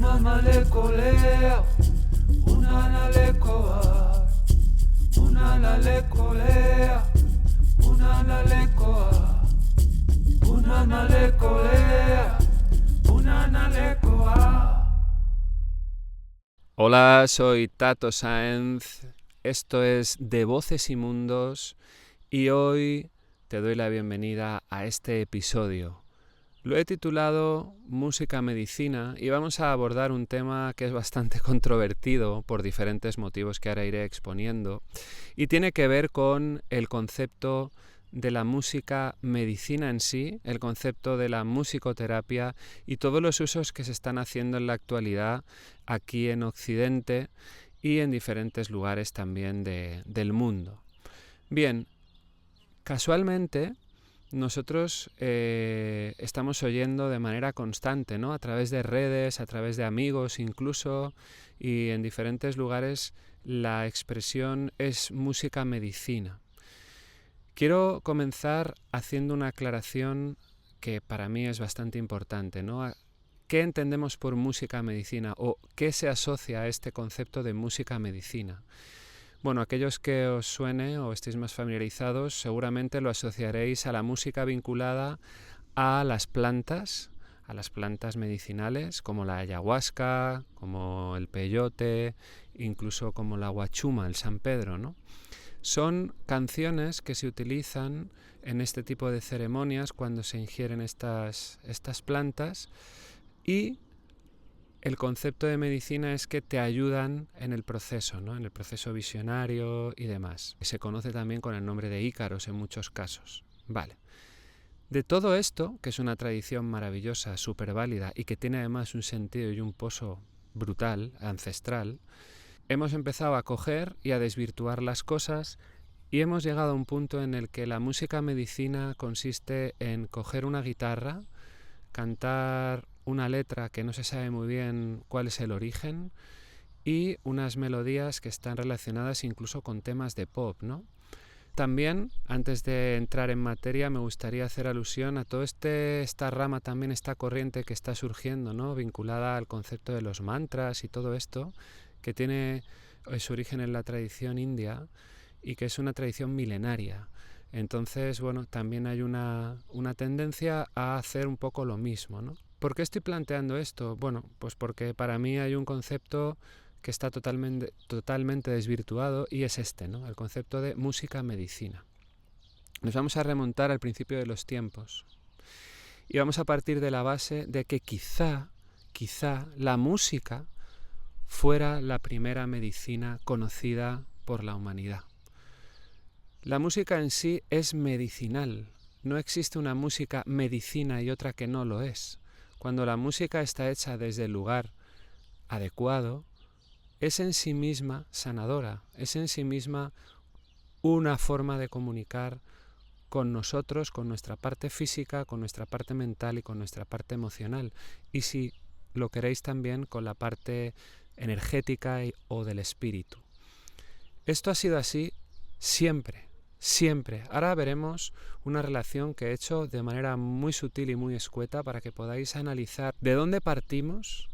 Unanalekolea, unanalekoa, unanalekolea, unanalekoa, unanalekolea, unanalekoa. Hola, soy Tato Sáenz, esto es De Voces y Mundos y hoy te doy la bienvenida a este episodio. Lo he titulado Música Medicina y vamos a abordar un tema que es bastante controvertido por diferentes motivos que ahora iré exponiendo y tiene que ver con el concepto de la música medicina en sí, el concepto de la musicoterapia y todos los usos que se están haciendo en la actualidad aquí en Occidente y en diferentes lugares también del mundo. Bien, casualmente nosotros estamos oyendo de manera constante, ¿no? A través de redes, a través de amigos incluso, y en diferentes lugares la expresión es música medicina. Quiero comenzar haciendo una aclaración que para mí es bastante importante, ¿no? ¿Qué entendemos por música medicina o qué se asocia a este concepto de música medicina? Bueno, aquellos que os suene o estéis más familiarizados seguramente lo asociaréis a la música vinculada a las plantas medicinales como la ayahuasca, como el peyote, incluso como la huachuma, el San Pedro, ¿no? Son canciones que se utilizan en este tipo de ceremonias cuando se ingieren estas plantas y el concepto de medicina es que te ayudan en el proceso, ¿no? En el proceso visionario y demás. Se conoce también con el nombre de ícaros en muchos casos. Vale. De todo esto, que es una tradición maravillosa, súper válida y que tiene además un sentido y un pozo brutal, ancestral, hemos empezado a coger y a desvirtuar las cosas y hemos llegado a un punto en el que la música medicina consiste en coger una guitarra, cantar una letra que no se sabe muy bien cuál es el origen y unas melodías que están relacionadas incluso con temas de pop, ¿no? También, antes de entrar en materia, me gustaría hacer alusión a toda esta rama, también esta corriente que está surgiendo, ¿no? Vinculada al concepto de los mantras y todo esto, que tiene su origen en la tradición india y que es una tradición milenaria. Entonces, bueno, también hay una tendencia a hacer un poco lo mismo, ¿no? ¿Por qué estoy planteando esto? Bueno, pues porque para mí hay un concepto que está totalmente desvirtuado y es este, ¿no? El concepto de música medicina. Nos vamos a remontar al principio de los tiempos y vamos a partir de la base de que quizá la música fuera la primera medicina conocida por la humanidad. La música en sí es medicinal. No existe una música medicina y otra que no lo es. Cuando la música está hecha desde el lugar adecuado, es en sí misma sanadora, es en sí misma una forma de comunicar con nosotros, con nuestra parte física, con nuestra parte mental y con nuestra parte emocional. Y si lo queréis también con la parte energética o del espíritu. Esto ha sido así siempre. Siempre. Ahora veremos una relación que he hecho de manera muy sutil y muy escueta para que podáis analizar de dónde partimos.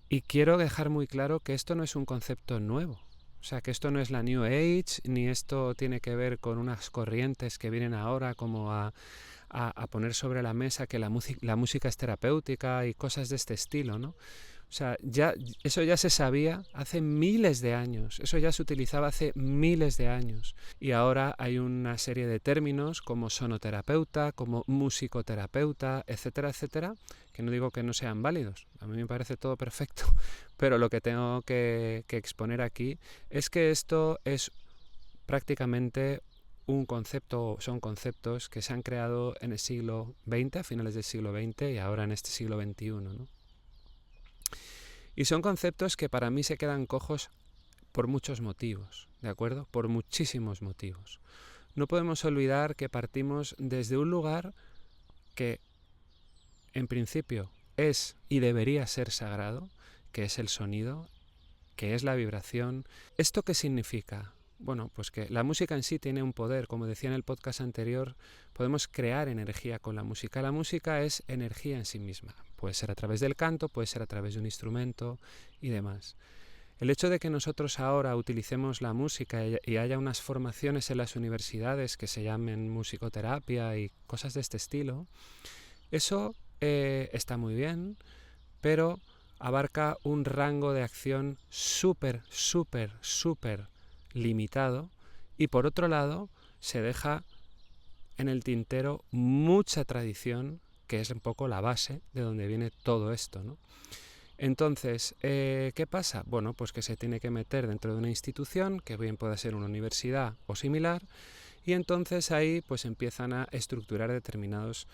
Y quiero dejar muy claro que esto no es un concepto nuevo. O sea, que esto no es la New Age, ni esto tiene que ver con unas corrientes que vienen ahora como a poner sobre la mesa que la música es terapéutica y cosas de este estilo, ¿no? O sea, eso ya se sabía hace miles de años, eso ya se utilizaba hace miles de años. Y ahora hay una serie de términos como sonoterapeuta, como musicoterapeuta, etcétera, etcétera, que no digo que no sean válidos, a mí me parece todo perfecto, pero lo que tengo que exponer aquí es que esto es prácticamente son conceptos que se han creado en el siglo XX, a finales del siglo XX y ahora en este siglo XXI, ¿no? Y son conceptos que para mí se quedan cojos por muchos motivos, ¿de acuerdo? Por muchísimos motivos. No podemos olvidar que partimos desde un lugar que, en principio, es y debería ser sagrado, que es el sonido, que es la vibración. ¿Esto qué significa? bueno, pues que la música en sí tiene un poder. Como decía en el podcast anterior, podemos crear energía con la música. La música es energía en sí misma. Puede ser a través del canto, puede ser a través de un instrumento y demás. El hecho de que nosotros ahora utilicemos la música y haya unas formaciones en las universidades que se llamen musicoterapia y cosas de este estilo, eso está muy bien, pero abarca un rango de acción súper limitado, y por otro lado se deja en el tintero mucha tradición, que es un poco la base de donde viene todo esto, ¿no? Entonces, ¿qué pasa? Bueno, pues que se tiene que meter dentro de una institución, que bien puede ser una universidad o similar, y entonces ahí pues empiezan a estructurar determinados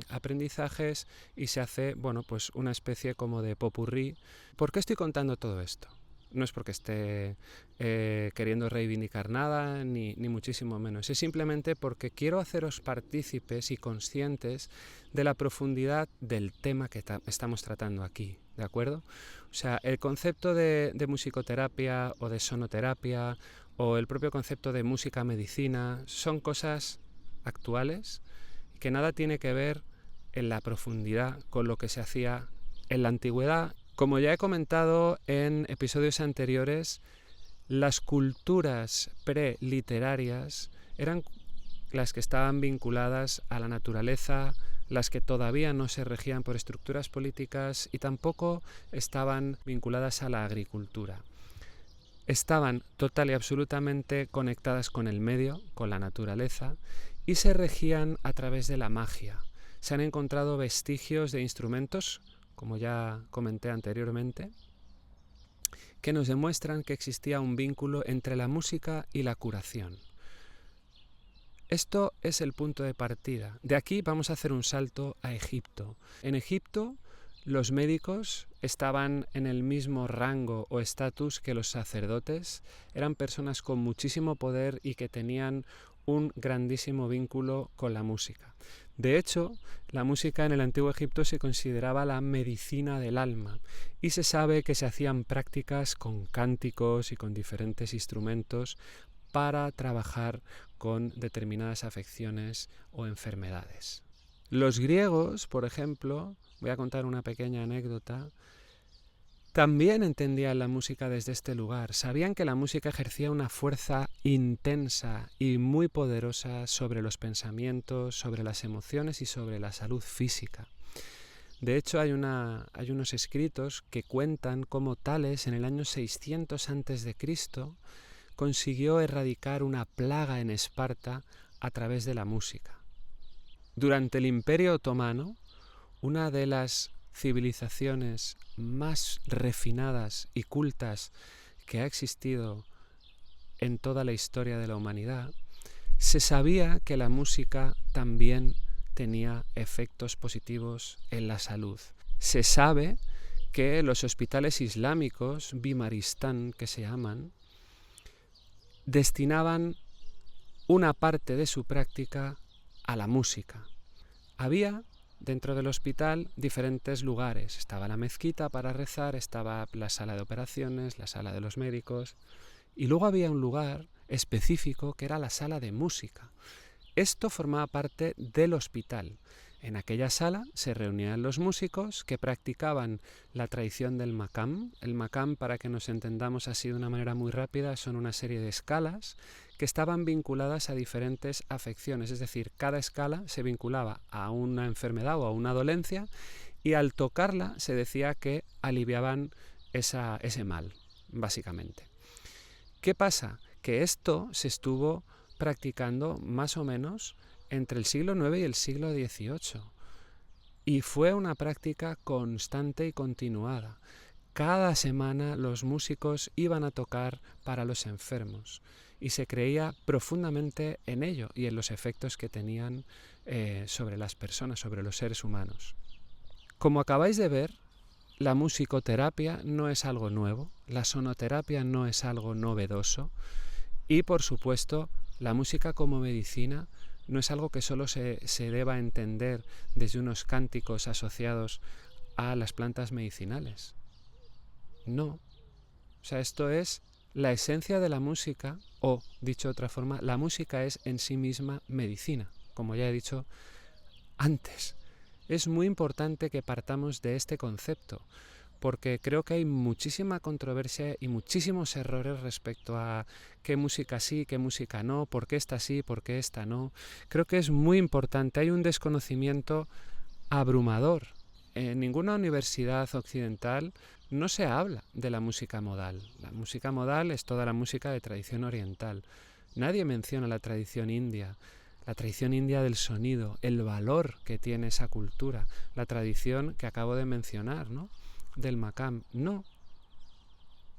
aprendizajes y se hace, bueno, pues una especie como de popurrí. ¿Por qué estoy contando todo esto? No es porque esté queriendo reivindicar nada, ni muchísimo menos. Es simplemente porque quiero haceros partícipes y conscientes de la profundidad del tema que estamos tratando aquí, ¿de acuerdo? O sea, el concepto de musicoterapia o de sonoterapia o el propio concepto de música medicina son cosas actuales que nada tiene que ver en la profundidad con lo que se hacía en la antigüedad. Como ya he comentado en episodios anteriores, las culturas preliterarias eran las que estaban vinculadas a la naturaleza, las que todavía no se regían por estructuras políticas y tampoco estaban vinculadas a la agricultura. Estaban total y absolutamente conectadas con el medio, con la naturaleza, y se regían a través de la magia. Se han encontrado vestigios de instrumentos, como ya comenté anteriormente, que nos demuestran que existía un vínculo entre la música y la curación. Esto es el punto de partida. De aquí vamos a hacer un salto a Egipto. En Egipto, los médicos estaban en el mismo rango o estatus que los sacerdotes. Eran personas con muchísimo poder y que tenían un grandísimo vínculo con la música. De hecho, la música en el antiguo Egipto se consideraba la medicina del alma y se sabe que se hacían prácticas con cánticos y con diferentes instrumentos para trabajar con determinadas afecciones o enfermedades. Los griegos, por ejemplo, voy a contar una pequeña anécdota, también entendían la música desde este lugar. Sabían que la música ejercía una fuerza intensa y muy poderosa sobre los pensamientos, sobre las emociones y sobre la salud física. De hecho, hay unos escritos que cuentan cómo Tales, en el año 600 a.C., consiguió erradicar una plaga en Esparta a través de la música. Durante el Imperio Otomano, una de las civilizaciones más refinadas y cultas que ha existido en toda la historia de la humanidad, se sabía que la música también tenía efectos positivos en la salud. Se sabe que los hospitales islámicos, Bimaristán que se llaman, destinaban una parte de su práctica a la música. Había dentro del hospital diferentes lugares. Estaba la mezquita para rezar, estaba la sala de operaciones, la sala de los médicos, y luego había un lugar específico que era la sala de música. Esto formaba parte del hospital. En aquella sala se reunían los músicos que practicaban la tradición del makam. El makam, para que nos entendamos así de una manera muy rápida, son una serie de escalas que estaban vinculadas a diferentes afecciones. Es decir, cada escala se vinculaba a una enfermedad o a una dolencia y al tocarla se decía que aliviaban ese mal, básicamente. ¿Qué pasa? Que esto se estuvo practicando más o menos entre el siglo IX y el siglo XVIII. Y fue una práctica constante y continuada. Cada semana los músicos iban a tocar para los enfermos y se creía profundamente en ello y en los efectos que tenían sobre las personas, sobre los seres humanos. Como acabáis de ver, la musicoterapia no es algo nuevo, la sonoterapia no es algo novedoso y, por supuesto, la música como medicina no es algo que solo se deba entender desde unos cánticos asociados a las plantas medicinales. No. O sea, esto es la esencia de la música, o dicho de otra forma, la música es en sí misma medicina, como ya he dicho antes. Es muy importante que partamos de este concepto, porque creo que hay muchísima controversia y muchísimos errores respecto a qué música sí, qué música no, por qué esta sí, por qué esta no. Creo que es muy importante, hay un desconocimiento abrumador. En ninguna universidad occidental no se habla de la música modal. La música modal es toda la música de tradición oriental. Nadie menciona la tradición india del sonido, el valor que tiene esa cultura, la tradición que acabo de mencionar, ¿no?, del maqam. No.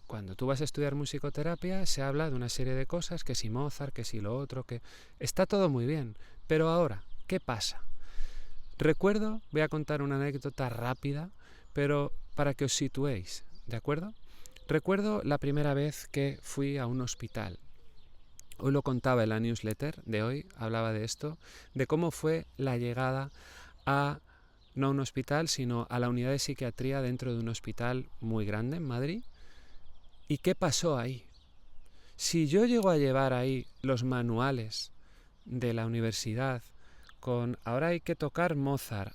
Cuando tú vas a estudiar musicoterapia se habla de una serie de cosas, que si Mozart, que si lo otro, que está todo muy bien. Pero ahora, ¿qué pasa? Recuerdo, voy a contar una anécdota rápida, pero para que os situéis, ¿de acuerdo? Recuerdo la primera vez que fui a un hospital. Hoy lo contaba en la newsletter de hoy, hablaba de esto, de cómo fue la llegada no a un hospital, sino a la unidad de psiquiatría dentro de un hospital muy grande en Madrid. ¿Y qué pasó ahí? Si yo llego a llevar ahí los manuales de la universidad, ahora hay que tocar Mozart,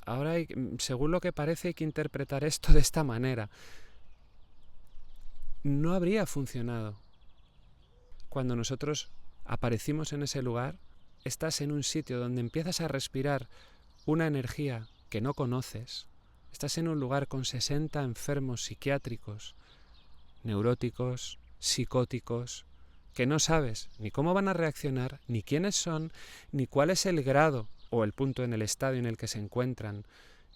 según lo que parece hay que interpretar esto de esta manera, no habría funcionado. Cuando nosotros aparecimos en ese lugar, estás en un sitio donde empiezas a respirar una energía que no conoces, estás en un lugar con 60 enfermos psiquiátricos, neuróticos, psicóticos, que no sabes ni cómo van a reaccionar, ni quiénes son, ni cuál es el grado o el punto en el estadio en el que se encuentran.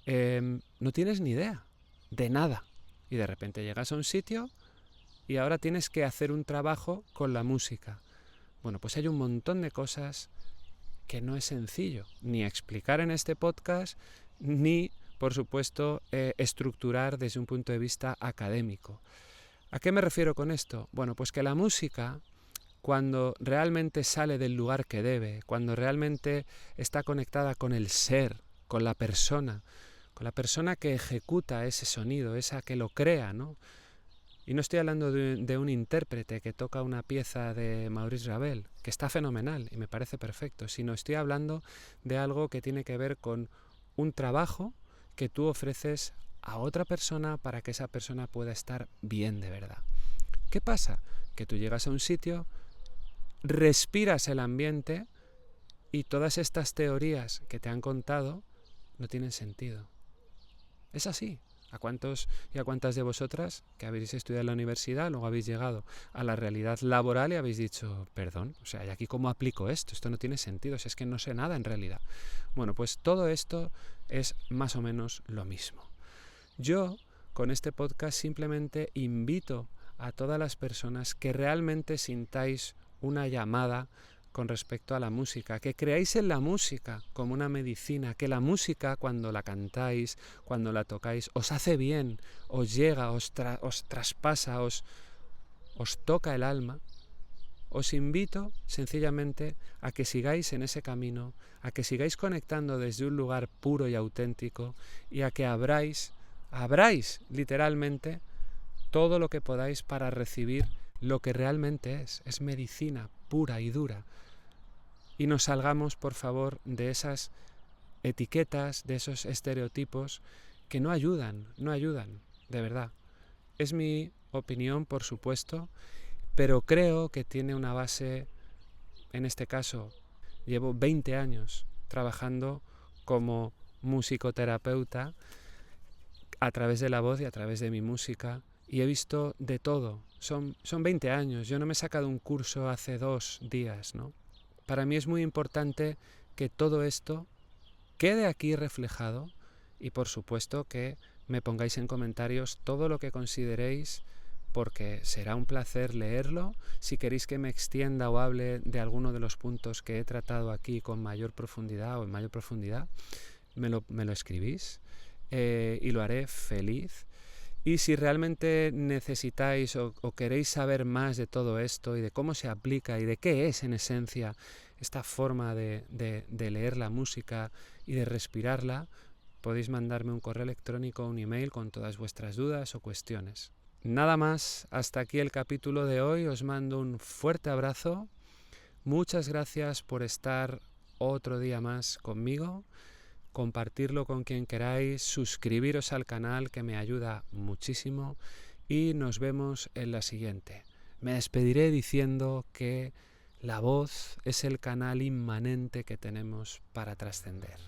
No tienes ni idea de nada. Y de repente llegas a un sitio y ahora tienes que hacer un trabajo con la música. Bueno, pues hay un montón de cosas que no es sencillo ni explicar en este podcast, ni, por supuesto, estructurar desde un punto de vista académico. ¿A qué me refiero con esto? Bueno, pues que la música, cuando realmente sale del lugar que debe, cuando realmente está conectada con el ser, con la persona que ejecuta ese sonido, esa que lo crea, ¿no? Y no estoy hablando de un intérprete que toca una pieza de Maurice Ravel, que está fenomenal y me parece perfecto, sino estoy hablando de algo que tiene que ver con un trabajo que tú ofreces a otra persona para que esa persona pueda estar bien de verdad. ¿Qué pasa? Que tú llegas a un sitio, respiras el ambiente y todas estas teorías que te han contado no tienen sentido. Es así. ¿A cuántos y a cuántas de vosotras que habéis estudiado en la universidad, luego habéis llegado a la realidad laboral y habéis dicho, perdón, o sea, ¿y aquí cómo aplico esto? Esto no tiene sentido, si es que no sé nada en realidad. Bueno, pues todo esto es más o menos lo mismo. Yo, con este podcast, simplemente invito a todas las personas que realmente sintáis una llamada con respecto a la música, que creáis en la música como una medicina, que la música cuando la cantáis, cuando la tocáis, os hace bien, os llega, os traspasa, os toca el alma. Os invito sencillamente a que sigáis en ese camino, a que sigáis conectando desde un lugar puro y auténtico y a que abráis literalmente todo lo que podáis para recibir lo que realmente es medicina pura y dura. Y nos salgamos, por favor, de esas etiquetas, de esos estereotipos que no ayudan, de verdad. Es mi opinión, por supuesto, pero creo que tiene una base, en este caso, llevo 20 años trabajando como musicoterapeuta a través de la voz y a través de mi música y he visto de todo. Son 20 años, yo no me he sacado un curso hace 2 días, ¿no? Para mí es muy importante que todo esto quede aquí reflejado y por supuesto que me pongáis en comentarios todo lo que consideréis porque será un placer leerlo. Si queréis que me extienda o hable de alguno de los puntos que he tratado aquí con mayor profundidad o en mayor profundidad, me lo escribís y lo haré feliz. Y si realmente necesitáis o queréis saber más de todo esto y de cómo se aplica y de qué es en esencia esta forma de leer la música y de respirarla, podéis mandarme un correo electrónico o un email con todas vuestras dudas o cuestiones. Nada más, hasta aquí el capítulo de hoy. Os mando un fuerte abrazo. Muchas gracias por estar otro día más conmigo. Compartirlo con quien queráis, suscribiros al canal que me ayuda muchísimo y nos vemos en la siguiente. Me despediré diciendo que la voz es el canal inmanente que tenemos para trascender.